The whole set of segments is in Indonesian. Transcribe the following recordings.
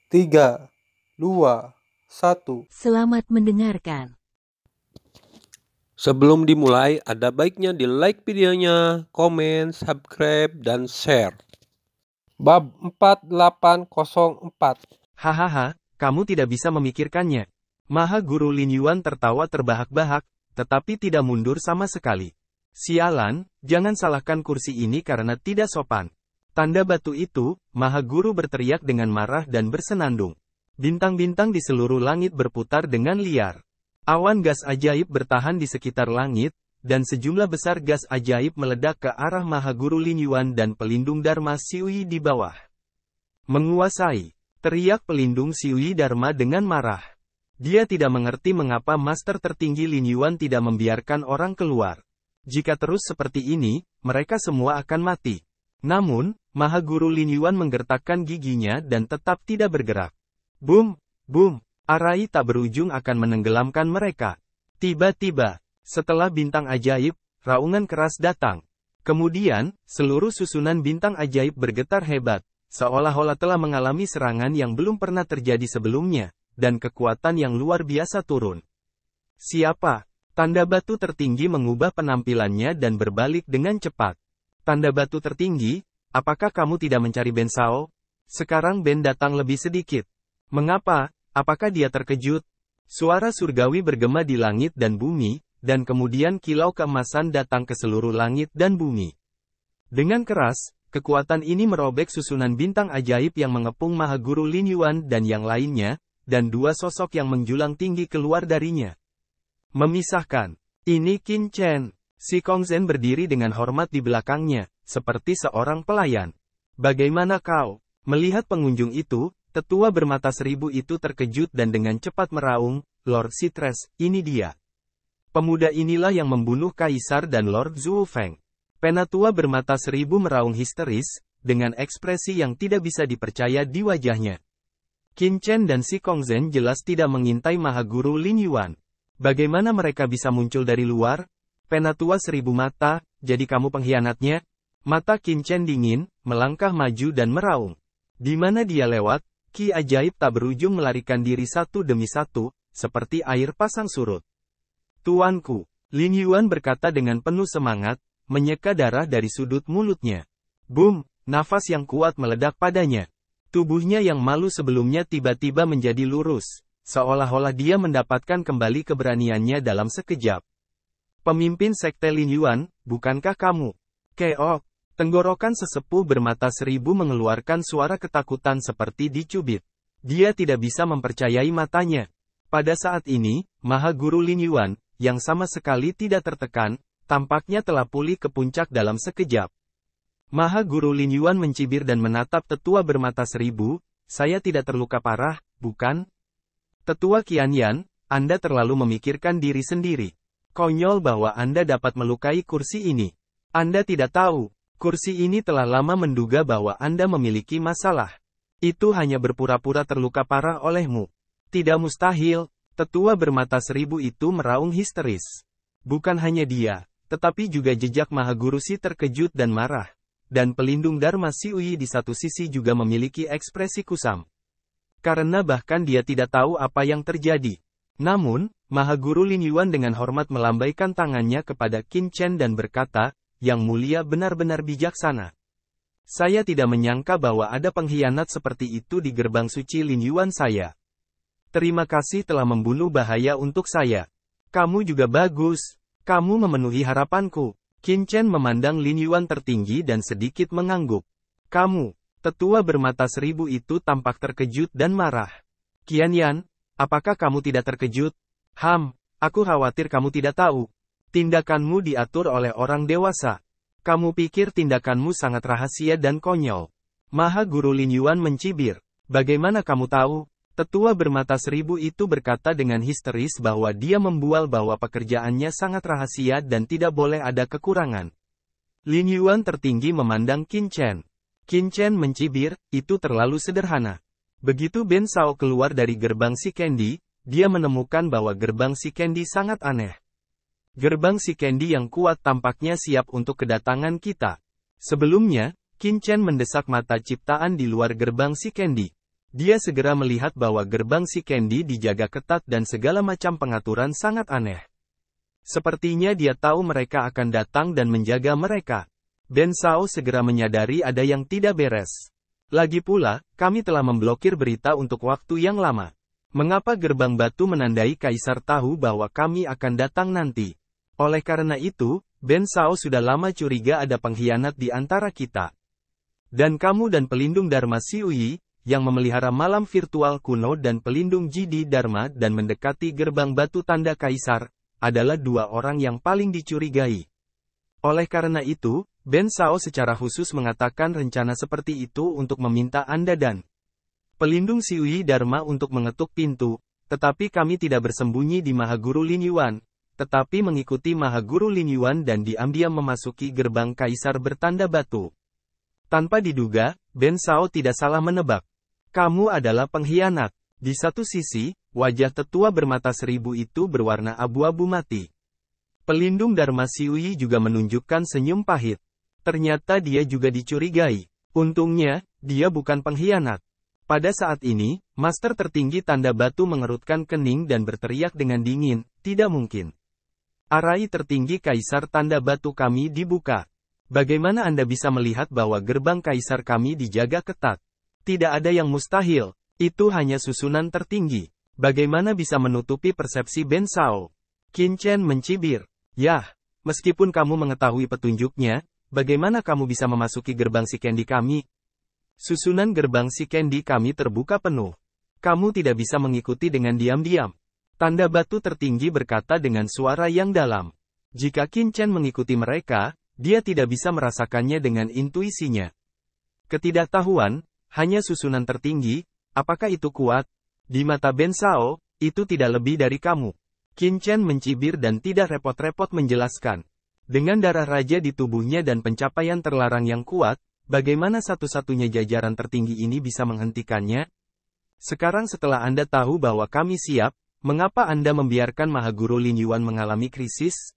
3, 2, 1. Selamat mendengarkan. Sebelum dimulai, ada baiknya di like videonya, komen, subscribe, dan share. Bab 4804. Hahaha, kamu tidak bisa memikirkannya. Maha Guru Lin Yuan tertawa terbahak-bahak, tetapi tidak mundur sama sekali. Sialan, jangan salahkan kursi ini karena tidak sopan. Tanda batu itu, Maha Guru berteriak dengan marah dan bersenandung. Bintang-bintang di seluruh langit berputar dengan liar. Awan gas ajaib bertahan di sekitar langit, dan sejumlah besar gas ajaib meledak ke arah Maha Guru Lin Yuan dan pelindung Dharma Siui di bawah. Menguasai, teriak pelindung Siui Dharma dengan marah. Dia tidak mengerti mengapa Master tertinggi Lin Yuan tidak membiarkan orang keluar. Jika terus seperti ini, mereka semua akan mati. Namun, Maha Guru Lin Yuan menggertakkan giginya dan tetap tidak bergerak. Boom, boom, arai tak berujung akan menenggelamkan mereka. Tiba-tiba, setelah bintang ajaib, raungan keras datang. Kemudian, seluruh susunan bintang ajaib bergetar hebat, seolah-olah telah mengalami serangan yang belum pernah terjadi sebelumnya, dan kekuatan yang luar biasa turun. Siapa? Tanda batu tertinggi mengubah penampilannya dan berbalik dengan cepat. Tanda batu tertinggi, apakah kamu tidak mencari Ben Sao? Sekarang Ben datang lebih sedikit. Mengapa? Apakah dia terkejut? Suara surgawi bergema di langit dan bumi, dan kemudian kilau keemasan datang ke seluruh langit dan bumi. Dengan keras, kekuatan ini merobek susunan bintang ajaib yang mengepung Maha Guru Lin Yuan dan yang lainnya, dan dua sosok yang menjulang tinggi keluar darinya. Memisahkan. Ini Qin Chen. Si Kongzhen berdiri dengan hormat di belakangnya, seperti seorang pelayan. Bagaimana kau? Melihat pengunjung itu, tetua bermata seribu itu terkejut dan dengan cepat meraung, Lord Sitres, ini dia. Pemuda inilah yang membunuh Kaisar dan Lord Zhou Feng. Penatua bermata seribu meraung histeris, dengan ekspresi yang tidak bisa dipercaya di wajahnya. Qin Chen dan si Kongzhen jelas tidak mengintai Maha Guru Lin Yuan. Bagaimana mereka bisa muncul dari luar? Penatua seribu mata, jadi kamu pengkhianatnya? Mata Qin Chen dingin, melangkah maju dan meraung. Di mana dia lewat, ki ajaib tak berujung melarikan diri satu demi satu, seperti air pasang surut. Tuanku, Lin Yuan berkata dengan penuh semangat, menyeka darah dari sudut mulutnya. Boom, nafas yang kuat meledak padanya. Tubuhnya yang malu sebelumnya tiba-tiba menjadi lurus, seolah-olah dia mendapatkan kembali keberaniannya dalam sekejap. Pemimpin Sekte Lin Yuan, bukankah kamu? Keok, tenggorokan sesepuh bermata seribu mengeluarkan suara ketakutan seperti dicubit. Dia tidak bisa mempercayai matanya. Pada saat ini, Maha Guru Lin Yuan, yang sama sekali tidak tertekan, tampaknya telah pulih ke puncak dalam sekejap. Maha Guru Lin Yuan mencibir dan menatap tetua bermata seribu, saya tidak terluka parah, bukan? Tetua Qianyan, Anda terlalu memikirkan diri sendiri. Konyol bahwa Anda dapat melukai kursi ini. Anda tidak tahu, kursi ini telah lama menduga bahwa Anda memiliki masalah. Itu hanya berpura-pura terluka parah olehmu. Tidak mustahil, tetua bermata seribu itu meraung histeris. Bukan hanya dia, tetapi juga jejak Maha Guru Si terkejut dan marah. Dan pelindung Dharma Siui di satu sisi juga memiliki ekspresi kusam. Karena bahkan dia tidak tahu apa yang terjadi. Namun, Maha Guru Lin Yuan dengan hormat melambaikan tangannya kepada Qin Chen dan berkata, Yang mulia benar-benar bijaksana. Saya tidak menyangka bahwa ada pengkhianat seperti itu di gerbang suci Lin Yuan saya. Terima kasih telah membunuh bahaya untuk saya. Kamu juga bagus. Kamu memenuhi harapanku. Qin Chen memandang Lin Yuan tertinggi dan sedikit mengangguk. Kamu, tetua bermata seribu itu tampak terkejut dan marah. Qianyan, apakah kamu tidak terkejut? Aku khawatir kamu tidak tahu. Tindakanmu diatur oleh orang dewasa. Kamu pikir tindakanmu sangat rahasia dan konyol. Maha Guru Lin Yuan mencibir. Bagaimana kamu tahu? Tetua bermata seribu itu berkata dengan histeris bahwa dia membual bahwa pekerjaannya sangat rahasia dan tidak boleh ada kekurangan. Lin Yuan tertinggi memandang Qin Chen. Qin Chen mencibir, itu terlalu sederhana. Begitu Ben Sao keluar dari gerbang si Candy, dia menemukan bahwa gerbang si Candy sangat aneh. Gerbang si Candy yang kuat tampaknya siap untuk kedatangan kita. Sebelumnya, Qin Chen mendesak mata ciptaan di luar gerbang si Candy. Dia segera melihat bahwa gerbang si Candy dijaga ketat dan segala macam pengaturan sangat aneh. Sepertinya dia tahu mereka akan datang dan menjaga mereka. Ben Shao segera menyadari ada yang tidak beres. Lagi pula, kami telah memblokir berita untuk waktu yang lama. Mengapa gerbang batu menandai Kaisar tahu bahwa kami akan datang nanti? Oleh karena itu, Ben Shao sudah lama curiga ada pengkhianat di antara kita. Dan kamu dan pelindung Dharma Xiuyi, yang memelihara malam virtual kuno dan pelindung GD Dharma dan mendekati gerbang batu tanda Kaisar, adalah dua orang yang paling dicurigai. Oleh karena itu, Ben Shao secara khusus mengatakan rencana seperti itu untuk meminta Anda dan pelindung Xiuyi Dharma untuk mengetuk pintu, tetapi kami tidak bersembunyi di Mahaguru Lin Yuan, tetapi mengikuti Mahaguru Lin Yuan dan diam-diam memasuki gerbang Kaisar bertanda batu. Tanpa diduga, Ben Shao tidak salah menebak. Kamu adalah pengkhianat. Di satu sisi, wajah tetua bermata seribu itu berwarna abu-abu mati. Pelindung Dharma Xiuyi juga menunjukkan senyum pahit. Ternyata dia juga dicurigai. Untungnya, dia bukan pengkhianat. Pada saat ini, Master tertinggi tanda batu mengerutkan kening dan berteriak dengan dingin, tidak mungkin. Arai tertinggi Kaisar tanda batu kami dibuka. Bagaimana Anda bisa melihat bahwa gerbang Kaisar kami dijaga ketat? Tidak ada yang mustahil, itu hanya susunan tertinggi. Bagaimana bisa menutupi persepsi Ben Shao? Qin Chen mencibir. Yah, meskipun kamu mengetahui petunjuknya, bagaimana kamu bisa memasuki gerbang si Candy kami? Susunan gerbang si Candy kami terbuka penuh. Kamu tidak bisa mengikuti dengan diam-diam. Tanda batu tertinggi berkata dengan suara yang dalam. Jika Qin Chen mengikuti mereka, dia tidak bisa merasakannya dengan intuisinya. Ketidaktahuan, hanya susunan tertinggi, apakah itu kuat? Di mata Ben Shao, itu tidak lebih dari kamu. Qin Chen mencibir dan tidak repot-repot menjelaskan. Dengan darah raja di tubuhnya dan pencapaian terlarang yang kuat, bagaimana satu-satunya jajaran tertinggi ini bisa menghentikannya? Sekarang setelah Anda tahu bahwa kami siap, mengapa Anda membiarkan Mahaguru Lin Yuan mengalami krisis?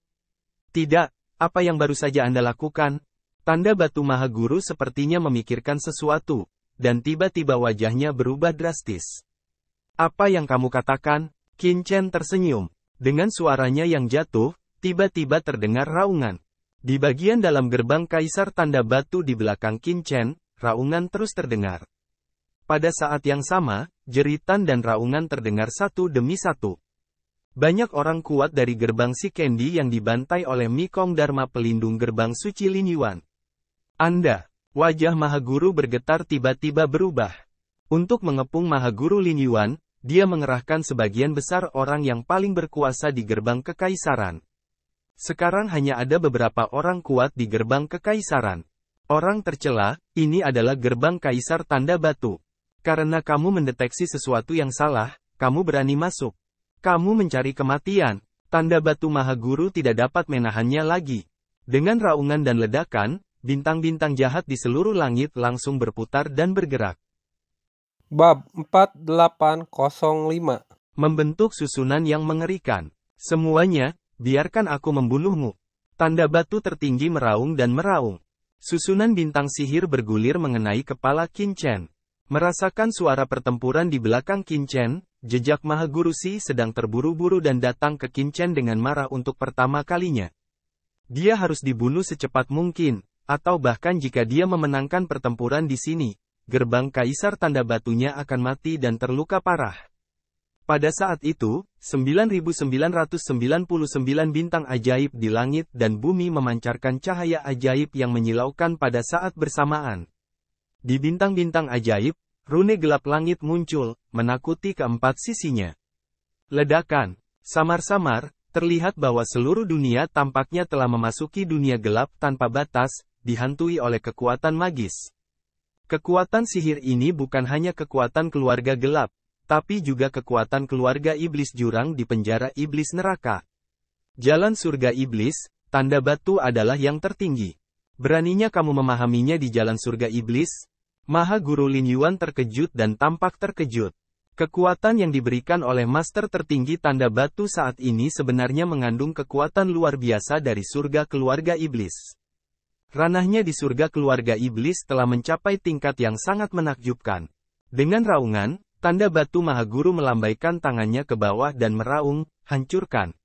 Tidak, apa yang baru saja Anda lakukan? Tanda batu Mahaguru sepertinya memikirkan sesuatu. Dan tiba-tiba wajahnya berubah drastis. Apa yang kamu katakan? Qin Chen tersenyum. Dengan suaranya yang jatuh, tiba-tiba terdengar raungan. Di bagian dalam gerbang Kaisar tanda batu di belakang Qin Chen, raungan terus terdengar. Pada saat yang sama, jeritan dan raungan terdengar satu demi satu. Banyak orang kuat dari gerbang si Candy yang dibantai oleh Mikong Dharma pelindung gerbang suci Lin Yuan. Wajah Mahaguru bergetar tiba-tiba berubah. Untuk mengepung Mahaguru Lin Yuan, dia mengerahkan sebagian besar orang yang paling berkuasa di gerbang kekaisaran. Sekarang hanya ada beberapa orang kuat di gerbang kekaisaran. Orang tercela, ini adalah gerbang Kaisar tanda batu. Karena kamu mendeteksi sesuatu yang salah, kamu berani masuk. Kamu mencari kematian. Tanda batu Mahaguru tidak dapat menahannya lagi. Dengan raungan dan ledakan, bintang-bintang jahat di seluruh langit langsung berputar dan bergerak. Bab 4805. Membentuk susunan yang mengerikan. Semuanya, biarkan aku membunuhmu. Tanda batu tertinggi meraung dan meraung. Susunan bintang sihir bergulir mengenai kepala Qin Chen. Merasakan suara pertempuran di belakang Qin Chen, jejak Mahaguru Si sedang terburu-buru dan datang ke Qin Chen dengan marah untuk pertama kalinya. Dia harus dibunuh secepat mungkin. Atau bahkan jika dia memenangkan pertempuran di sini, gerbang Kaisar tanda batunya akan mati dan terluka parah. Pada saat itu, 9.999 bintang ajaib di langit dan bumi memancarkan cahaya ajaib yang menyilaukan pada saat bersamaan. Di bintang-bintang ajaib, rune gelap langit muncul, menakuti keempat sisinya. Ledakan, samar-samar, terlihat bahwa seluruh dunia tampaknya telah memasuki dunia gelap tanpa batas, dihantui oleh kekuatan magis. Kekuatan sihir ini bukan hanya kekuatan keluarga gelap, tapi juga kekuatan keluarga iblis jurang di penjara iblis neraka. Jalan surga iblis, tanda batu adalah yang tertinggi. Beraninya kamu memahaminya di jalan surga iblis? Mahaguru Lin Yuan terkejut dan tampak terkejut. Kekuatan yang diberikan oleh Master tertinggi tanda batu saat ini sebenarnya mengandung kekuatan luar biasa dari surga keluarga iblis. Ranahnya di surga keluarga iblis telah mencapai tingkat yang sangat menakjubkan. Dengan raungan, tanda batu Mahaguru melambaikan tangannya ke bawah dan meraung, hancurkan.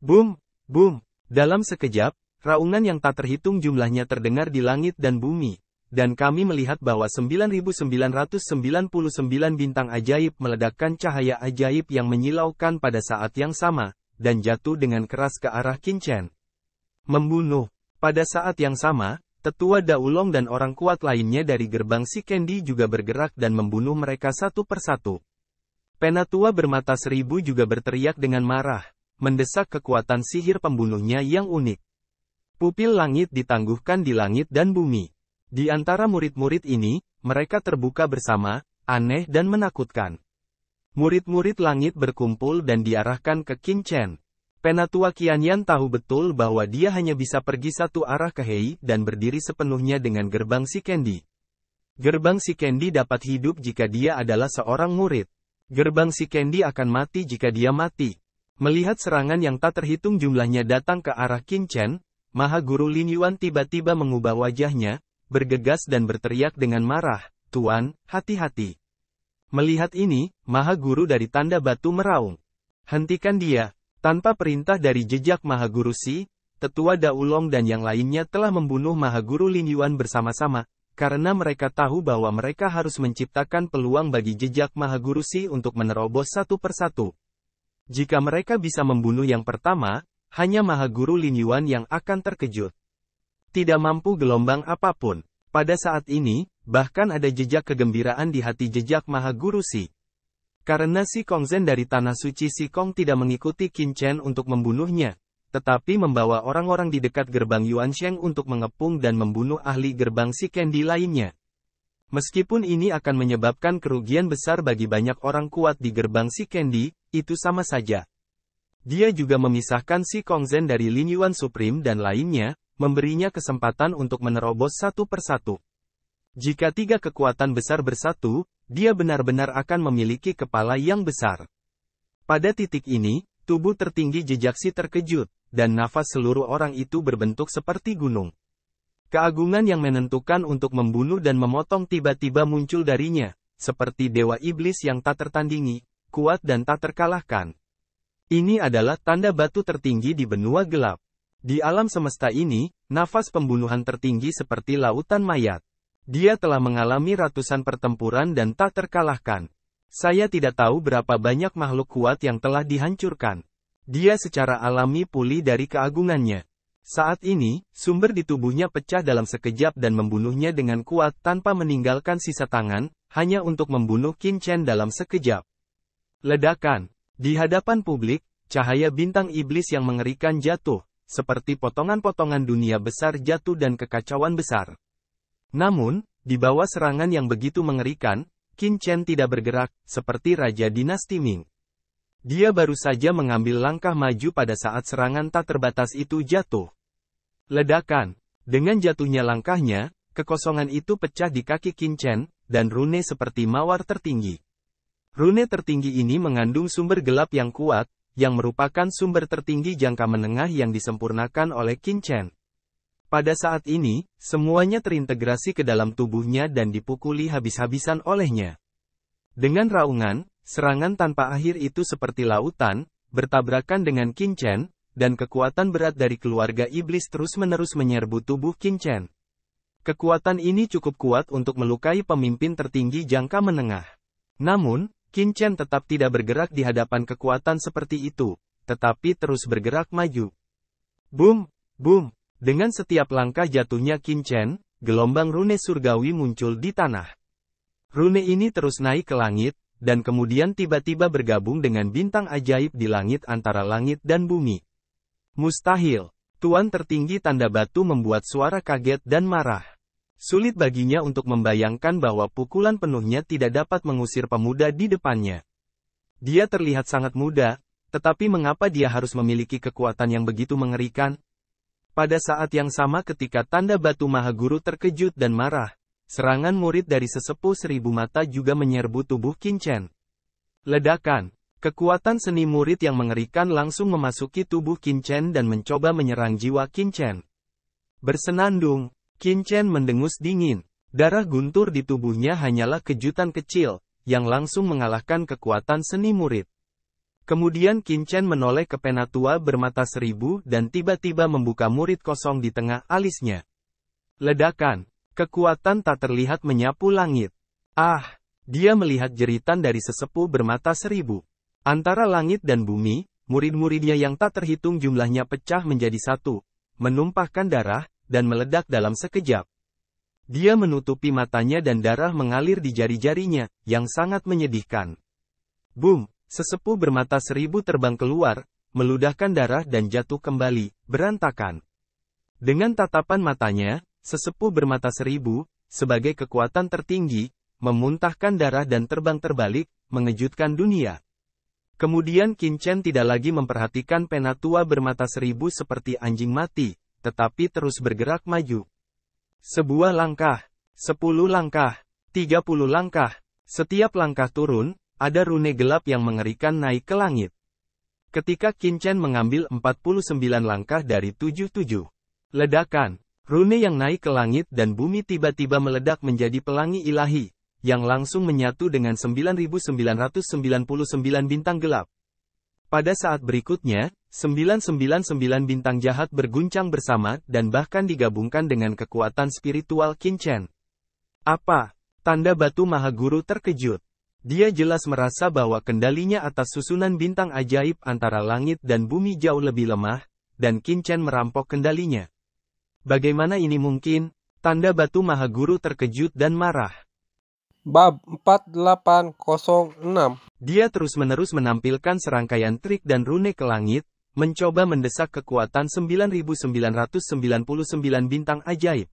Boom, boom. Dalam sekejap, raungan yang tak terhitung jumlahnya terdengar di langit dan bumi. Dan kami melihat bahwa 9.999 bintang ajaib meledakkan cahaya ajaib yang menyilaukan pada saat yang sama, dan jatuh dengan keras ke arah Qin Chen. Membunuh. Pada saat yang sama, Tetua Daulong dan orang kuat lainnya dari gerbang si Candy juga bergerak dan membunuh mereka satu persatu. Penatua bermata seribu juga berteriak dengan marah, mendesak kekuatan sihir pembunuhnya yang unik. Pupil langit ditangguhkan di langit dan bumi. Di antara murid-murid ini, mereka terbuka bersama, aneh dan menakutkan. Murid-murid langit berkumpul dan diarahkan ke Qin Chen. Penatua Qianyan tahu betul bahwa dia hanya bisa pergi satu arah ke Hei dan berdiri sepenuhnya dengan gerbang si Candy. Gerbang si Candy dapat hidup jika dia adalah seorang murid. Gerbang si Candy akan mati jika dia mati. Melihat serangan yang tak terhitung jumlahnya datang ke arah Qin Chen, Mahaguru Lin Yuan tiba-tiba mengubah wajahnya, bergegas dan berteriak dengan marah, "Tuan, hati-hati." Melihat ini, Mahaguru dari tanda batu meraung. "Hentikan dia." Tanpa perintah dari jejak Mahaguru Si, Tetua Daulong dan yang lainnya telah membunuh Mahaguru Lin Yuan bersama-sama, karena mereka tahu bahwa mereka harus menciptakan peluang bagi jejak Mahaguru Si untuk menerobos satu persatu. Jika mereka bisa membunuh yang pertama, hanya Mahaguru Lin Yuan yang akan terkejut. Tidak mampu gelombang apapun. Pada saat ini, bahkan ada jejak kegembiraan di hati jejak Mahaguru Si. Karena Si Kongzhen dari Tanah Suci Si Kong tidak mengikuti Qin Chen untuk membunuhnya, tetapi membawa orang-orang di dekat gerbang Yuansheng untuk mengepung dan membunuh ahli gerbang si Candy lainnya. Meskipun ini akan menyebabkan kerugian besar bagi banyak orang kuat di gerbang si Candy, itu sama saja. Dia juga memisahkan Si Kongzhen dari Lin Yuan Supreme dan lainnya, memberinya kesempatan untuk menerobos satu persatu. Jika tiga kekuatan besar bersatu, dia benar-benar akan memiliki kepala yang besar. Pada titik ini, tubuh tertinggi jejak Si terkejut, dan nafas seluruh orang itu berbentuk seperti gunung. Keagungan yang menentukan untuk membunuh dan memotong tiba-tiba muncul darinya, seperti dewa iblis yang tak tertandingi, kuat dan tak terkalahkan. Ini adalah tanda batu tertinggi di benua gelap. Di alam semesta ini, nafas pembunuhan tertinggi seperti lautan mayat. Dia telah mengalami ratusan pertempuran dan tak terkalahkan. Saya tidak tahu berapa banyak makhluk kuat yang telah dihancurkan. Dia secara alami pulih dari keagungannya. Saat ini, sumber di tubuhnya pecah dalam sekejap dan membunuhnya dengan kuat tanpa meninggalkan sisa tangan, hanya untuk membunuh Qin Chen dalam sekejap. Ledakan. Di hadapan publik, cahaya bintang iblis yang mengerikan jatuh, seperti potongan-potongan dunia besar jatuh dan kekacauan besar. Namun, di bawah serangan yang begitu mengerikan, Qin Chen tidak bergerak, seperti Raja Dinasti Ming. Dia baru saja mengambil langkah maju pada saat serangan tak terbatas itu jatuh. Ledakan. Dengan jatuhnya langkahnya, kekosongan itu pecah di kaki Qin Chen, dan rune seperti mawar tertinggi. Rune tertinggi ini mengandung sumber gelap yang kuat, yang merupakan sumber tertinggi jangka menengah yang disempurnakan oleh Qin Chen. Pada saat ini, semuanya terintegrasi ke dalam tubuhnya dan dipukuli habis-habisan olehnya. Dengan raungan, serangan tanpa akhir itu seperti lautan, bertabrakan dengan Qin Chen, dan kekuatan berat dari keluarga iblis terus-menerus menyerbu tubuh Qin Chen. Kekuatan ini cukup kuat untuk melukai pemimpin tertinggi jangka menengah. Namun, Qin Chen tetap tidak bergerak di hadapan kekuatan seperti itu, tetapi terus bergerak maju. Boom, boom. Dengan setiap langkah jatuhnya Qin Chen, gelombang rune surgawi muncul di tanah. Rune ini terus naik ke langit, dan kemudian tiba-tiba bergabung dengan bintang ajaib di langit antara langit dan bumi. Mustahil. Tuan tertinggi tanda batu membuat suara kaget dan marah. Sulit baginya untuk membayangkan bahwa pukulan penuhnya tidak dapat mengusir pemuda di depannya. Dia terlihat sangat muda, tetapi mengapa dia harus memiliki kekuatan yang begitu mengerikan? Pada saat yang sama ketika tanda batu Mahaguru terkejut dan marah, serangan murid dari sesepuh seribu mata juga menyerbu tubuh Qin Chen. Ledakan. Kekuatan seni murid yang mengerikan langsung memasuki tubuh Qin Chen dan mencoba menyerang jiwa Qin Chen. Bersenandung, Qin Chen mendengus dingin. Darah guntur di tubuhnya hanyalah kejutan kecil, yang langsung mengalahkan kekuatan seni murid. Kemudian Qin Chen menoleh ke Penatua bermata seribu dan tiba-tiba membuka murid kosong di tengah alisnya. Ledakan. Kekuatan tak terlihat menyapu langit. Ah! Dia melihat jeritan dari sesepuh bermata seribu. Antara langit dan bumi, murid-muridnya yang tak terhitung jumlahnya pecah menjadi satu, menumpahkan darah, dan meledak dalam sekejap. Dia menutupi matanya dan darah mengalir di jari-jarinya, yang sangat menyedihkan. Boom! Sesepuh bermata seribu terbang keluar, meludahkan darah dan jatuh kembali, berantakan. Dengan tatapan matanya, sesepuh bermata seribu, sebagai kekuatan tertinggi, memuntahkan darah dan terbang terbalik, mengejutkan dunia. Kemudian Qin Chen tidak lagi memperhatikan Penatua bermata seribu seperti anjing mati, tetapi terus bergerak maju. Sebuah langkah, 10 langkah, 30 langkah, setiap langkah turun, ada rune gelap yang mengerikan naik ke langit. Ketika Qin Chen mengambil 49 langkah dari 77 ledakan, rune yang naik ke langit dan bumi tiba-tiba meledak menjadi pelangi ilahi, yang langsung menyatu dengan 9.999 bintang gelap. Pada saat berikutnya, 999 bintang jahat berguncang bersama dan bahkan digabungkan dengan kekuatan spiritual Qin Chen. Apa? Tanda batu Mahaguru terkejut. Dia jelas merasa bahwa kendalinya atas susunan bintang ajaib antara langit dan bumi jauh lebih lemah, dan Qin Chen merampok kendalinya. Bagaimana ini mungkin? Tanda batu Mahaguru terkejut dan marah. Bab 4806. Dia terus-menerus menampilkan serangkaian trik dan rune ke langit, mencoba mendesak kekuatan 9.999 bintang ajaib.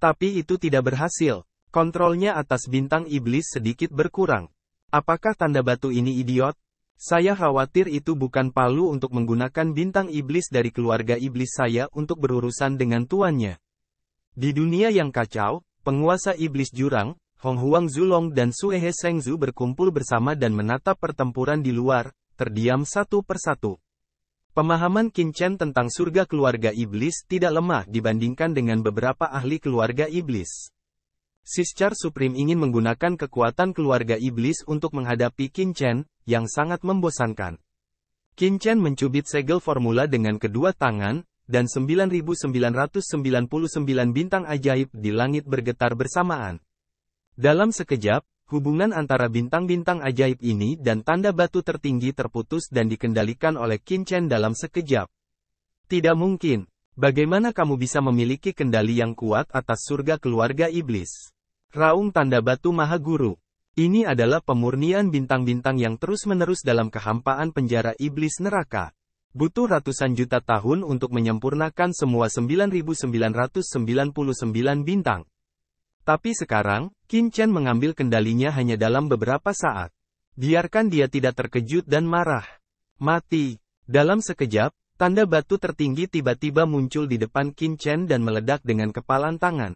Tapi itu tidak berhasil. Kontrolnya atas bintang iblis sedikit berkurang. Apakah tanda batu ini idiot? Saya khawatir itu bukan palu untuk menggunakan bintang iblis dari keluarga iblis saya untuk berurusan dengan tuannya. Di dunia yang kacau, penguasa iblis jurang, Hong Huang Zulong dan Suehe Shengzu berkumpul bersama dan menatap pertempuran di luar, terdiam satu persatu. Pemahaman Qin Chen tentang surga keluarga iblis tidak lemah dibandingkan dengan beberapa ahli keluarga iblis. Sischar Supreme ingin menggunakan kekuatan keluarga iblis untuk menghadapi Qin Chen, yang sangat membosankan. Qin Chen mencubit segel formula dengan kedua tangan, dan 9.999 bintang ajaib di langit bergetar bersamaan. Dalam sekejap, hubungan antara bintang-bintang ajaib ini dan tanda batu tertinggi terputus dan dikendalikan oleh Qin Chen dalam sekejap. Tidak mungkin. Bagaimana kamu bisa memiliki kendali yang kuat atas surga keluarga iblis? Raung tanda batu Mahaguru. Ini adalah pemurnian bintang-bintang yang terus-menerus dalam kehampaan penjara iblis neraka. Butuh ratusan juta tahun untuk menyempurnakan semua 9.999 bintang. Tapi sekarang, Qin Chen mengambil kendalinya hanya dalam beberapa saat. Biarkan dia tidak terkejut dan marah. Mati. Dalam sekejap, tanda batu tertinggi tiba-tiba muncul di depan Qin Chen dan meledak dengan kepalan tangan.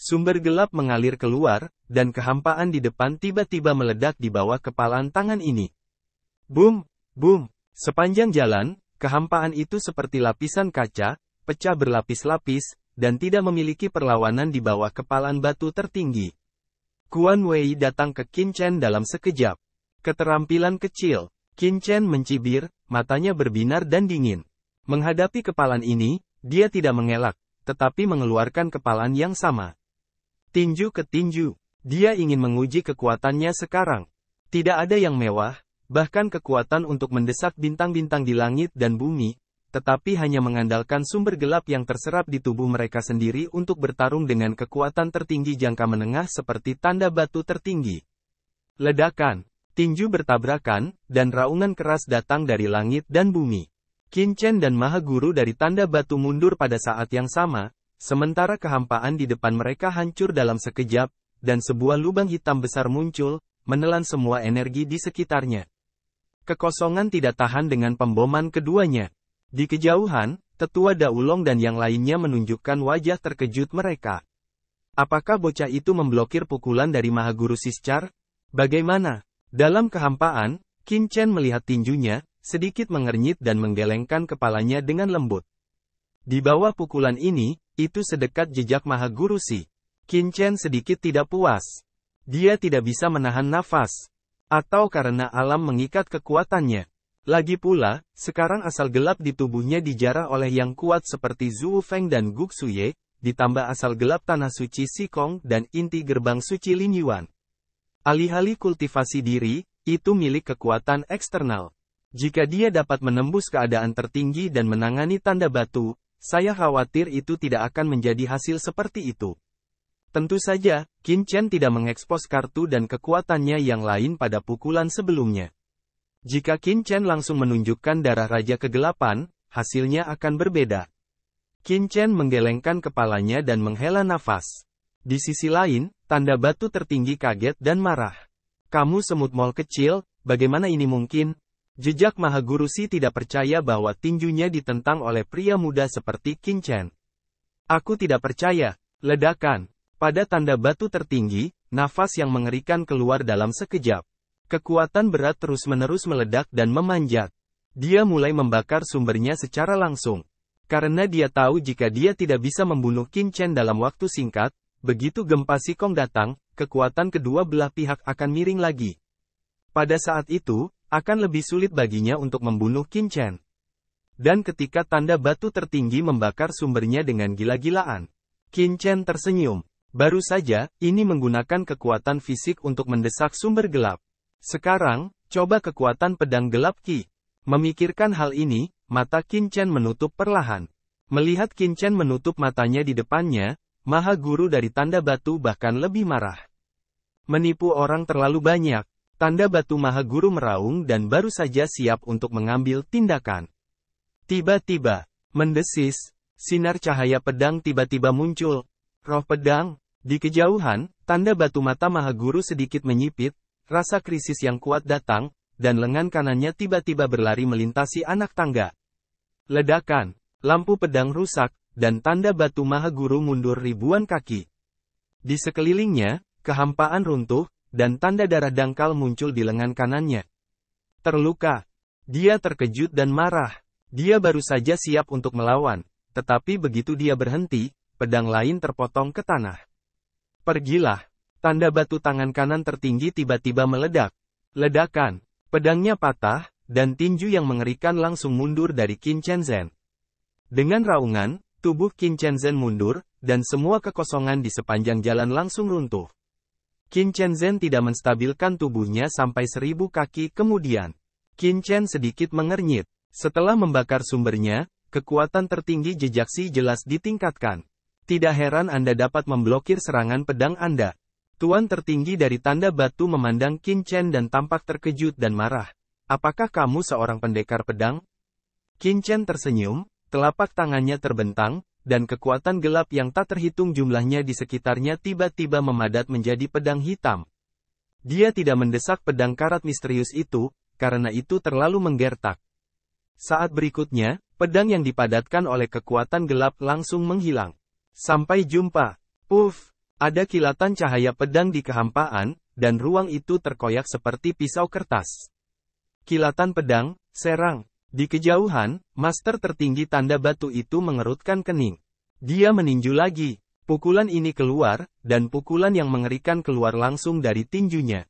Sumber gelap mengalir keluar, dan kehampaan di depan tiba-tiba meledak di bawah kepalan tangan ini. Boom! Boom! Sepanjang jalan, kehampaan itu seperti lapisan kaca, pecah berlapis-lapis, dan tidak memiliki perlawanan di bawah kepalan batu tertinggi. Quan Wei datang ke Qin Chen dalam sekejap. Keterampilan kecil. Qin Chen mencibir, matanya berbinar dan dingin. Menghadapi kepalan ini, dia tidak mengelak, tetapi mengeluarkan kepalan yang sama. Tinju ke tinju. Dia ingin menguji kekuatannya sekarang. Tidak ada yang mewah, bahkan kekuatan untuk mendesak bintang-bintang di langit dan bumi, tetapi hanya mengandalkan sumber gelap yang terserap di tubuh mereka sendiri untuk bertarung dengan kekuatan tertinggi jangka menengah seperti tanda batu tertinggi. Ledakan, tinju bertabrakan, dan raungan keras datang dari langit dan bumi. Qin Chen dan Mahaguru dari tanda batu mundur pada saat yang sama, sementara kehampaan di depan mereka hancur dalam sekejap, dan sebuah lubang hitam besar muncul, menelan semua energi di sekitarnya. Kekosongan tidak tahan dengan pemboman keduanya. Di kejauhan, tetua Daulong dan yang lainnya menunjukkan wajah terkejut mereka. Apakah bocah itu memblokir pukulan dari Mahaguru Sischar? Bagaimana? Dalam kehampaan, Qin Chen melihat tinjunya, sedikit mengernyit dan menggelengkan kepalanya dengan lembut. Di bawah pukulan ini, itu sedekat jejak Mahaguru Si. Qin Chen sedikit tidak puas. Dia tidak bisa menahan nafas. Atau karena alam mengikat kekuatannya. Lagi pula, sekarang asal gelap di tubuhnya dijarah oleh yang kuat seperti Zhu Feng dan Guk Suye, ditambah asal gelap tanah suci Sikong dan inti gerbang suci Lin Yuan. Alih-alih kultivasi diri, itu milik kekuatan eksternal. Jika dia dapat menembus keadaan tertinggi dan menangani tanda batu, saya khawatir itu tidak akan menjadi hasil seperti itu. Tentu saja, Qin Chen tidak mengekspos kartu dan kekuatannya yang lain pada pukulan sebelumnya. Jika Qin Chen langsung menunjukkan darah Raja Kegelapan, hasilnya akan berbeda. Qin Chen menggelengkan kepalanya dan menghela nafas. Di sisi lain, tanda batu tertinggi kaget dan marah. Kamu semut mol kecil, bagaimana ini mungkin? Jejak Mahaguru Si tidak percaya bahwa tinjunya ditentang oleh pria muda seperti Qin Chen. Aku tidak percaya. Ledakan. Pada tanda batu tertinggi, nafas yang mengerikan keluar dalam sekejap. Kekuatan berat terus-menerus meledak dan memanjat. Dia mulai membakar sumbernya secara langsung. Karena dia tahu jika dia tidak bisa membunuh Qin Chen dalam waktu singkat, begitu gempa Sikong datang, kekuatan kedua belah pihak akan miring lagi. Pada saat itu, akan lebih sulit baginya untuk membunuh Qin Chen. Dan ketika tanda batu tertinggi membakar sumbernya dengan gila-gilaan, Qin Chen tersenyum. Baru saja, ini menggunakan kekuatan fisik untuk mendesak sumber gelap. Sekarang, coba kekuatan pedang gelap Qi. Memikirkan hal ini, mata Qin Chen menutup perlahan. Melihat Qin Chen menutup matanya di depannya, Maha Guru dari tanda batu bahkan lebih marah. Menipu orang terlalu banyak. Tanda batu Maha Guru meraung dan baru saja siap untuk mengambil tindakan. Tiba-tiba, mendesis, sinar cahaya pedang tiba-tiba muncul. Roh pedang, di kejauhan, tanda batu mata Maha Guru sedikit menyipit. Rasa krisis yang kuat datang, dan lengan kanannya tiba-tiba berlari melintasi anak tangga. Ledakan, lampu pedang rusak, dan tanda batu Maha Guru mundur ribuan kaki. Di sekelilingnya, kehampaan runtuh, dan tanda darah dangkal muncul di lengan kanannya. Terluka. Dia terkejut dan marah. Dia baru saja siap untuk melawan, tetapi begitu dia berhenti, pedang lain terpotong ke tanah. Pergilah. Tanda batu tangan kanan tertinggi tiba-tiba meledak. Ledakan. Pedangnya patah, dan tinju yang mengerikan langsung mundur dari Qin Shenzhen. Dengan raungan, tubuh Qin Shenzhen mundur, dan semua kekosongan di sepanjang jalan langsung runtuh. Qin Shenzhen tidak menstabilkan tubuhnya sampai 1000 kaki kemudian. Qin Chen sedikit mengernyit. Setelah membakar sumbernya, kekuatan tertinggi jejak Si jelas ditingkatkan. Tidak heran Anda dapat memblokir serangan pedang Anda. Tuan tertinggi dari tanda batu memandang Qin Chen dan tampak terkejut dan marah. Apakah kamu seorang pendekar pedang? Qin Chen tersenyum, telapak tangannya terbentang, dan kekuatan gelap yang tak terhitung jumlahnya di sekitarnya tiba-tiba memadat menjadi pedang hitam. Dia tidak mendesak pedang karat misterius itu, karena itu terlalu menggertak. Saat berikutnya, pedang yang dipadatkan oleh kekuatan gelap langsung menghilang. Sampai jumpa. Puff! Ada kilatan cahaya pedang di kehampaan, dan ruang itu terkoyak seperti pisau kertas. Kilatan pedang, serang. Di kejauhan, master tertinggi tanda batu itu mengerutkan kening. Dia meninju lagi. Pukulan ini keluar, dan pukulan yang mengerikan keluar langsung dari tinjunya.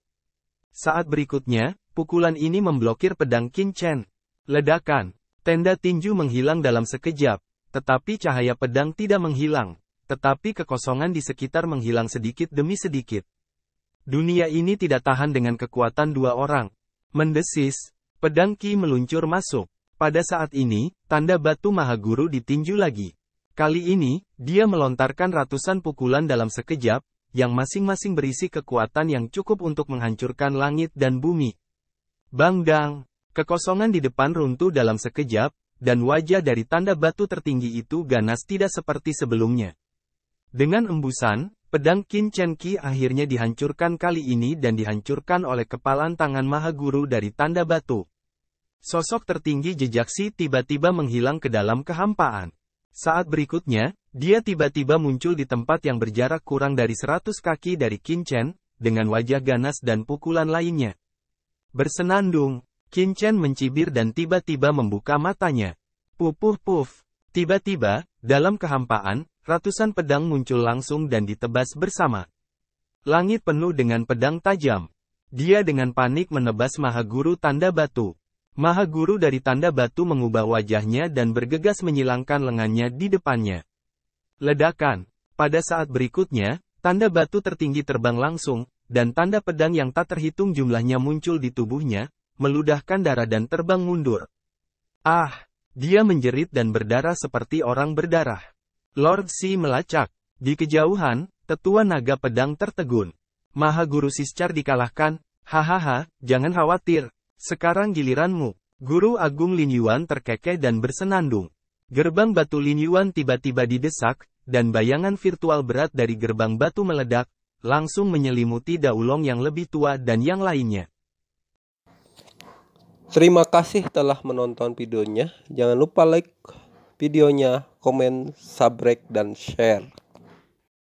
Saat berikutnya, pukulan ini memblokir pedang Qin Chen. Ledakan. Tenda tinju menghilang dalam sekejap, tetapi cahaya pedang tidak menghilang. Tetapi kekosongan di sekitar menghilang sedikit demi sedikit. Dunia ini tidak tahan dengan kekuatan dua orang. Mendesis, pedang Qi meluncur masuk. Pada saat ini, tanda batu Maha Guru ditinju lagi. Kali ini, dia melontarkan ratusan pukulan dalam sekejap, yang masing-masing berisi kekuatan yang cukup untuk menghancurkan langit dan bumi. Bang-dang, kekosongan di depan runtuh dalam sekejap, dan wajah dari tanda batu tertinggi itu ganas tidak seperti sebelumnya. Dengan embusan, pedang Qin Chen Qi akhirnya dihancurkan kali ini dan dihancurkan oleh kepalan tangan Maha Guru dari tanda batu. Sosok tertinggi jejak Si tiba-tiba menghilang ke dalam kehampaan. Saat berikutnya, dia tiba-tiba muncul di tempat yang berjarak kurang dari 100 kaki dari Qin Chen, dengan wajah ganas dan pukulan lainnya. Bersenandung, Qin Chen mencibir dan tiba-tiba membuka matanya. Puff puff puff. Tiba-tiba, dalam kehampaan, ratusan pedang muncul langsung dan ditebas bersama. Langit penuh dengan pedang tajam. Dia dengan panik menebas Mahaguru Tanda Batu. Mahaguru dari Tanda Batu mengubah wajahnya dan bergegas menyilangkan lengannya di depannya. Ledakan. Pada saat berikutnya, Tanda Batu tertinggi terbang langsung, dan tanda pedang yang tak terhitung jumlahnya muncul di tubuhnya, meludahkan darah dan terbang mundur. Ah! Dia menjerit dan berdarah seperti orang berdarah. Lord Si melacak. Di kejauhan, tetua naga pedang tertegun. Mahaguru Siscar dikalahkan. Hahaha, jangan khawatir. Sekarang giliranmu. Guru Agung Lin Yuan terkekeh dan bersenandung. Gerbang batu Lin Yuan tiba-tiba didesak, dan bayangan virtual berat dari gerbang batu meledak, langsung menyelimuti Daulong yang lebih tua dan yang lainnya. Terima kasih telah menonton videonya. Jangan lupa like videonya, komen, subscribe, dan share.